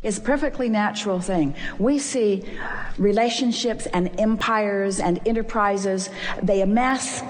It's a perfectly natural thing. We see relationships and empires and enterprises, they amass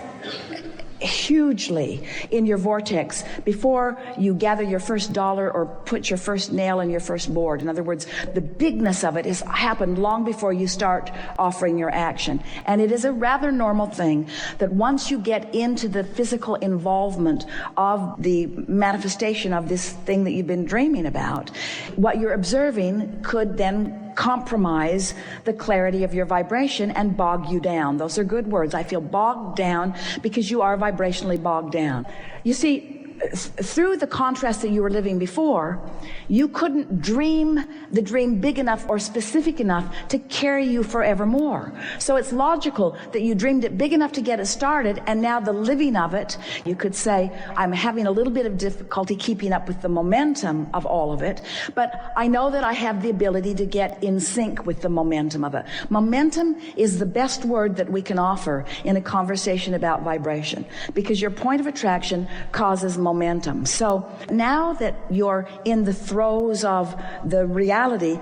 hugely in your vortex before you gather your first dollar or put your first nail in your first board. In other words, the bigness of it has happened long before you start offering your action. And it is a rather normal thing that once you get into the physical involvement of the manifestation of this thing that you've been dreaming about, what you're observing could then compromise the clarity of your vibration and bog you down. Those are good words. I feel bogged down because you are vibrationally bogged down. You see, through the contrast that you were living before, you couldn't dream the dream big enough or specific enough to carry you forevermore. So it's logical that you dreamed it big enough to get it started, and now the living of it, you could say, I'm having a little bit of difficulty keeping up with the momentum of all of it, but I know that I have the ability to get in sync with the momentum of it. Momentum is the best word that we can offer in a conversation about vibration, because your point of attraction causes momentum. So now that you're in the throes of the reality,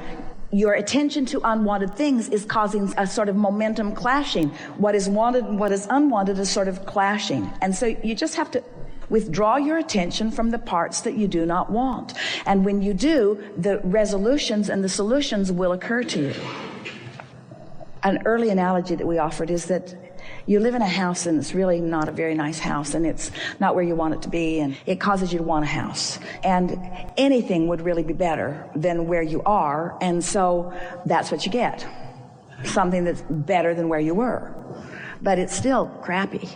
your attention to unwanted things is causing a sort of momentum clashing. What is wanted and what is unwanted is sort of clashing. And so you just have to withdraw your attention from the parts that you do not want. And when you do, the resolutions and the solutions will occur to you. An early analogy that we offered is that you live in a house and it's really not a very nice house, and it's not where you want it to be, and it causes you to want a house. And anything would really be better than where you are, and so that's what you get. Something that's better than where you were. But it's still crappy.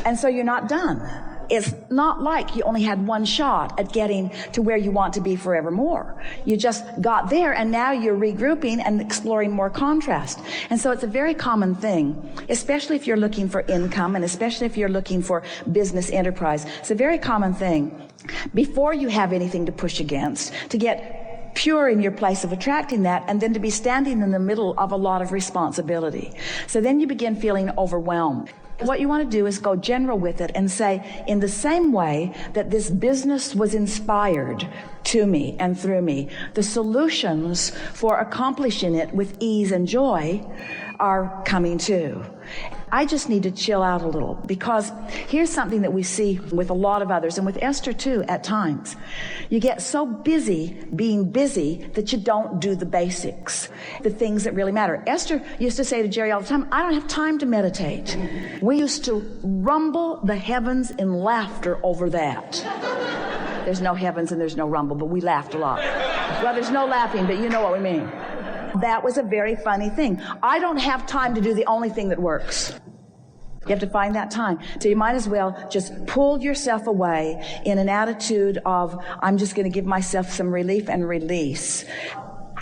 And so you're not done. It's not like you only had one shot at getting to where you want to be forevermore. You just got there, and now you're regrouping and exploring more contrast. And so it's a very common thing, especially if you're looking for income and especially if you're looking for business enterprise. It's a very common thing, before you have anything to push against, to get pure in your place of attracting that, and then to be standing in the middle of a lot of responsibility. So then you begin feeling overwhelmed. What you want to do is go general with it and say, in the same way that this business was inspired to me and through me, the solutions for accomplishing it with ease and joy are coming too. I just need to chill out a little, because here's something that we see with a lot of others, and with Esther too at times. You get so busy being busy that you don't do the basics, the things that really matter. Esther used to say to Jerry all the time, I don't have time to meditate. We used to rumble the heavens in laughter over that. There's no heavens and there's no rumble, but we laughed a lot. Well, there's no laughing, but you know what we mean. That was a very funny thing. I don't have time to do the only thing that works. You have to find that time. So you might as well just pull yourself away in an attitude of, I'm just going to give myself some relief and release.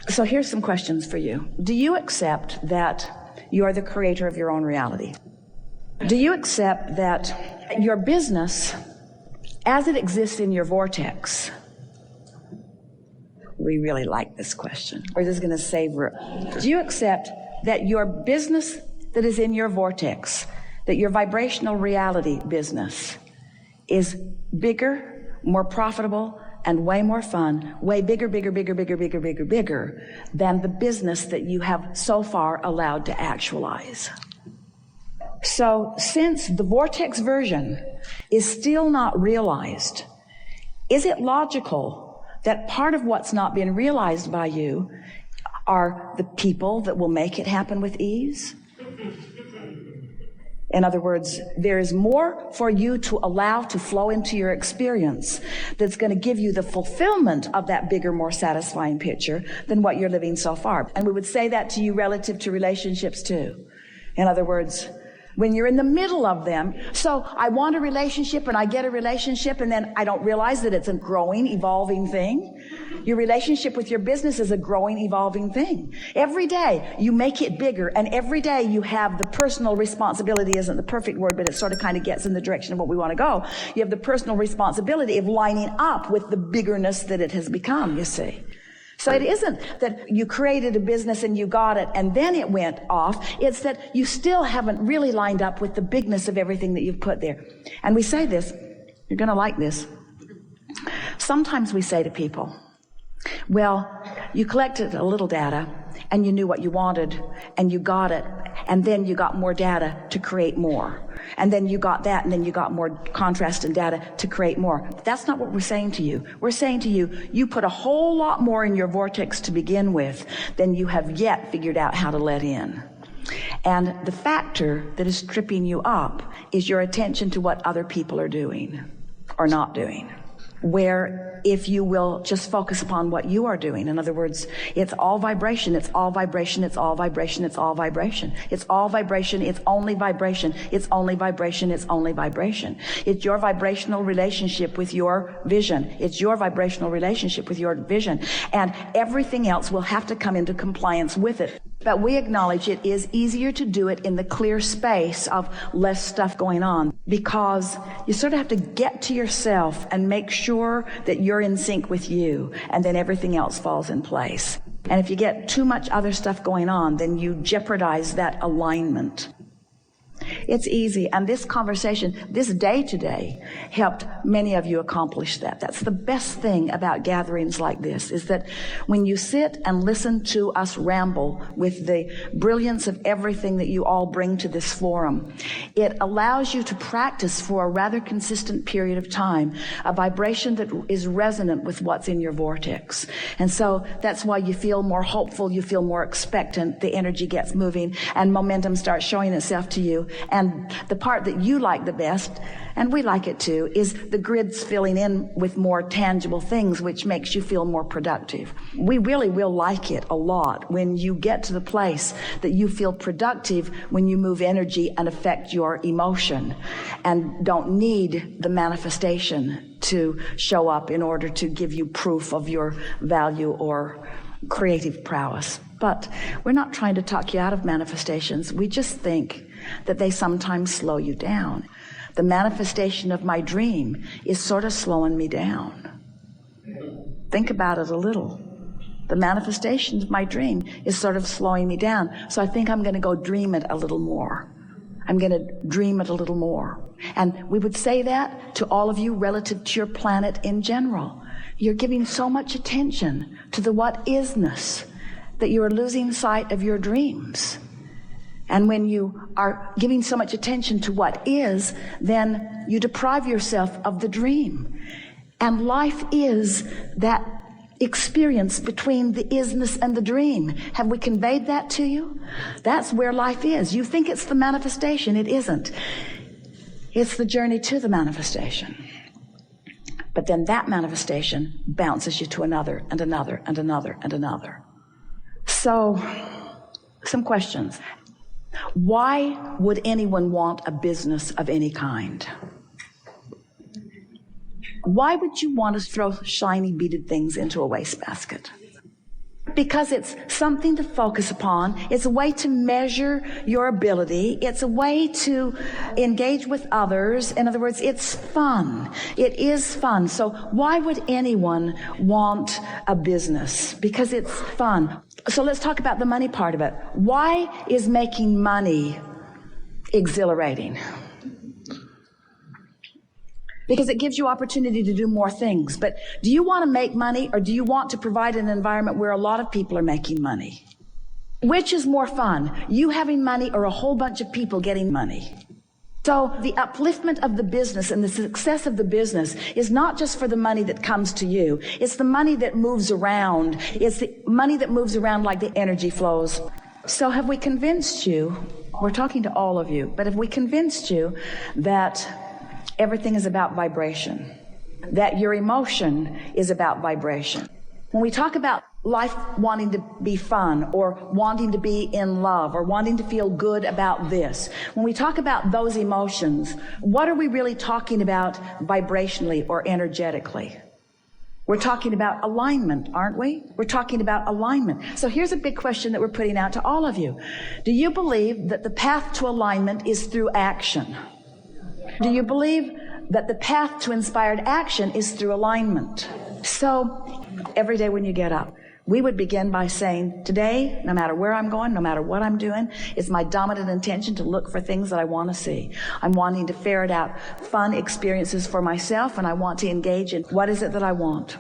So here's some questions for you. Do you accept that you are the creator of your own reality? Do you accept that your business, as it exists in your vortex, we really like this question. We're just going to savor it. Do you accept that your business that is in your vortex, that your vibrational reality business is bigger, more profitable, and way more fun, way bigger than the business that you have so far allowed to actualize? So since the vortex version is still not realized, is it logical that part of what's not been realized by you are the people that will make it happen with ease? In other words, there is more for you to allow to flow into your experience that's going to give you the fulfillment of that bigger, more satisfying picture than what you're living so far. And we would say that to you relative to relationships too. In other words, when you're in the middle of them, so I want a relationship and I get a relationship and then I don't realize that it's a growing, evolving thing. Your relationship with your business is a growing, evolving thing. Every day you make it bigger, and every day you have the personal responsibility, isn't the perfect word, but it sort of kind of gets in the direction of what we want to go. You have the personal responsibility of lining up with the biggerness that it has become, you see. So it isn't that you created a business and you got it and then it went off. It's that you still haven't really lined up with the bigness of everything that you've put there. And we say this, you're going to like this. Sometimes we say to people, Well, you collected a little data and you knew what you wanted and you got it, and then you got more data to create more. And then you got that, and then you got more contrast and data to create more. That's not what we're saying to you. We're saying to you, you put a whole lot more in your vortex to begin with than you have yet figured out how to let in. And the factor that is tripping you up is your attention to what other people are doing or not doing. Where if you will just focus upon what you are doing, in other words, it's all vibration, it's all vibration, it's all vibration, it's all vibration. It's all vibration, it's only vibration, it's only vibration, it's only vibration. It's your vibrational relationship with your vision. It's your vibrational relationship with your vision. And everything else will have to come into compliance with it. But we acknowledge it is easier to do it in the clear space of less stuff going on, because you sort of have to get to yourself and make sure that you're in sync with you, and then everything else falls in place. And if you get too much other stuff going on, then you jeopardize that alignment. It's easy, and this conversation, this day today, helped many of you accomplish that. That's the best thing about gatherings like this, is that when you sit and listen to us ramble with the brilliance of everything that you all bring to this forum, it allows you to practice for a rather consistent period of time a vibration that is resonant with what's in your vortex. And so that's why you feel more hopeful, you feel more expectant, the energy gets moving, and momentum starts showing itself to you. And the part that you like the best, and we like it too, is the grids filling in with more tangible things, which makes you feel more productive. We really will like it a lot when you get to the place that you feel productive, when you move energy and affect your emotion and don't need the manifestation to show up in order to give you proof of your value or creative prowess. But we're not trying to talk you out of manifestations. We just think that they sometimes slow you down. The manifestation of my dream is sort of slowing me down. Think about it a little. The manifestation of my dream is sort of slowing me down. So I think I'm going to go dream it a little more. I'm going to dream it a little more. And we would say that to all of you relative to your planet in general. You're giving so much attention to the what isness that you are losing sight of your dreams. And when you are giving so much attention to what is, then you deprive yourself of the dream. And life is that experience between the isness and the dream. Have we conveyed that to you? That's where life is. You think it's the manifestation. It isn't. It's the journey to the manifestation. But then that manifestation bounces you to another and another and another and another. So, some questions. Why would anyone want a business of any kind? Why would you want to throw shiny beaded things into a wastebasket? Because it's something to focus upon. It's a way to measure your ability. It's a way to engage with others. In other words, it's fun. It is fun. So why would anyone want a business? Because it's fun. So let's talk about the money part of it. Why is making money exhilarating? Because it gives you opportunity to do more things. But do you want to make money, or do you want to provide an environment where a lot of people are making money? Which is more fun, you having money or a whole bunch of people getting money? So the upliftment of the business and the success of the business is not just for the money that comes to you. It's the money that moves around. It's the money that moves around like the energy flows. So have we convinced you, we're talking to all of you, but have we convinced you that everything is about vibration, that your emotion is about vibration? When we talk about life wanting to be fun, or wanting to be in love, or wanting to feel good about this, when we talk about those emotions, what are we really talking about vibrationally or energetically? We're talking about alignment, aren't we? We're talking about alignment. So here's a big question that we're putting out to all of you. Do you believe that the path to alignment is through action? Do you believe that the path to inspired action is through alignment? So every day when you get up, we would begin by saying, today, no matter where I'm going, no matter what I'm doing, it's my dominant intention to look for things that I want to see. I'm wanting to ferret out fun experiences for myself, and I want to engage in what is it that I want.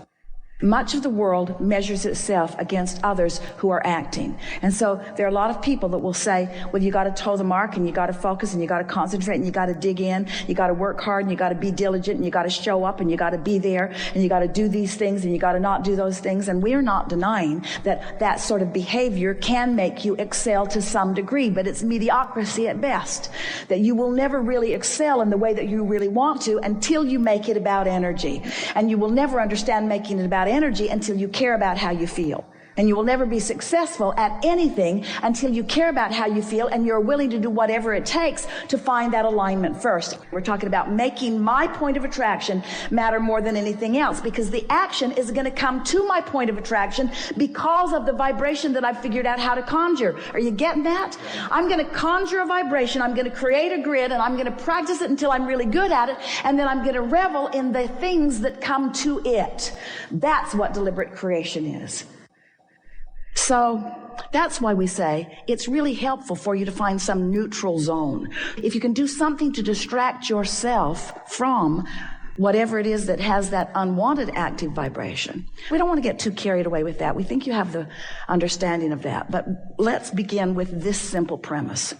Much of the world measures itself against others who are acting. And so there are a lot of people that will say, well, you got to toe the mark, and you got to focus, and you got to concentrate, and you got to dig in, you got to work hard, and you got to be diligent, and you got to show up, and you got to be there, and you got to do these things, and you got to not do those things. And we're not denying that that sort of behavior can make you excel to some degree, but it's mediocrity at best. That you will never really excel in the way that you really want to until you make it about energy. And you will never understand making it about energy until you care about how you feel. And you will never be successful at anything until you care about how you feel and you're willing to do whatever it takes to find that alignment first. We're talking about making my point of attraction matter more than anything else, because the action is going to come to my point of attraction because of the vibration that I've figured out how to conjure. Are you getting that? I'm going to conjure a vibration. I'm going to create a grid, and I'm going to practice it until I'm really good at it. And then I'm going to revel in the things that come to it. That's what deliberate creation is. So that's why we say it's really helpful for you to find some neutral zone. If you can do something to distract yourself from whatever it is that has that unwanted active vibration. We don't want to get too carried away with that. We think you have the understanding of that. But let's begin with this simple premise.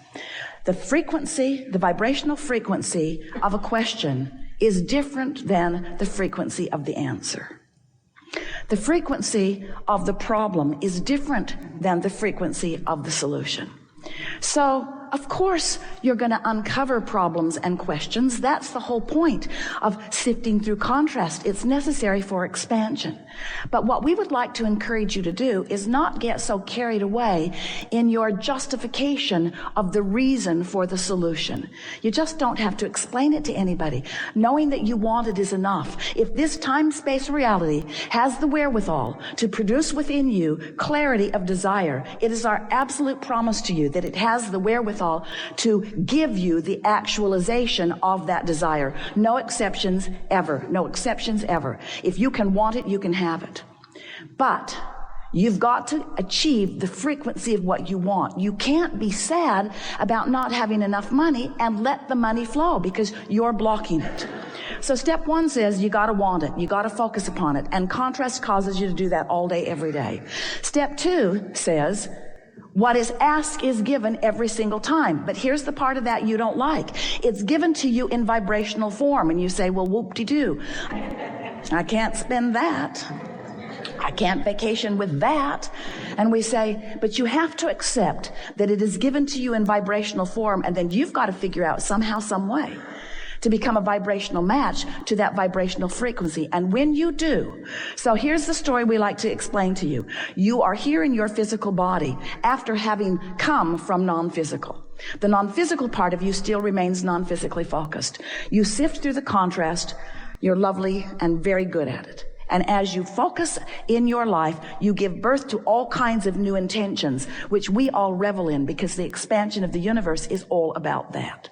The frequency, the vibrational frequency of a question is different than the frequency of the answer. The frequency of the problem is different than the frequency of the solution. So, of course, you're going to uncover problems and questions. That's the whole point of sifting through contrast. It's necessary for expansion. But what we would like to encourage you to do is not get so carried away in your justification of the reason for the solution. You just don't have to explain it to anybody. Knowing that you want it is enough. If this time-space reality has the wherewithal to produce within you clarity of desire, it is our absolute promise to you that it has the wherewithal to give you the actualization of that desire. No exceptions ever. No exceptions ever. If you can want it, you can have it. But you've got to achieve the frequency of what you want. You can't be sad about not having enough money and let the money flow because you're blocking it. So step one says you got to want it. You got to focus upon it. And contrast causes you to do that all day, every day. Step two says what is asked is given every single time. But here's the part of that you don't like. It's given to you in vibrational form. And you say, well, whoop-de-doo. I can't spend that. I can't vacation with that. And we say, but you have to accept that it is given to you in vibrational form, and then you've got to figure out somehow, some way to become a vibrational match to that vibrational frequency. And when you do, so here's the story we like to explain to you. You are here in your physical body after having come from non-physical. The non-physical part of you still remains non-physically focused. You sift through the contrast. You're lovely and very good at it. And as you focus in your life, you give birth to all kinds of new intentions, which we all revel in because the expansion of the universe is all about that.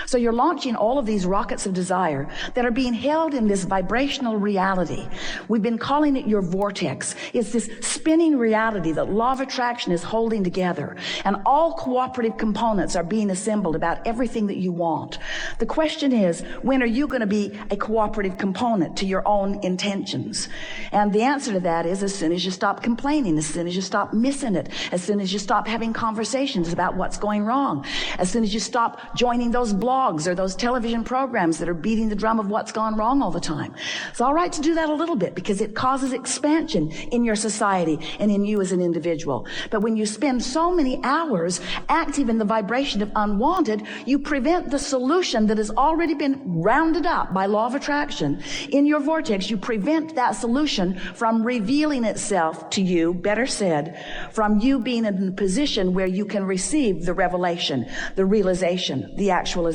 So you're launching all of these rockets of desire that are being held in this vibrational reality. We've been calling it your vortex. It's this spinning reality that law of attraction is holding together, and all cooperative components are being assembled about everything that you want. The question is, when are you going to be a cooperative component to your own intentions? And the answer to that is as soon as you stop complaining, as soon as you stop missing it, as soon as you stop having conversations about what's going wrong, as soon as you stop joining those blogs or those television programs that are beating the drum of what's gone wrong all the time. It's all right to do that a little bit because it causes expansion in your society and in you as an individual. But when you spend so many hours active in the vibration of unwanted, you prevent the solution that has already been rounded up by law of attraction in your vortex. You prevent that solution from revealing itself to you, better said, from you being in a position where you can receive the revelation, the realization, the actualization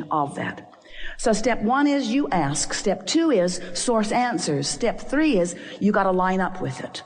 of that. So step one is you ask. Step two is source answers. Step three is you got to line up with it.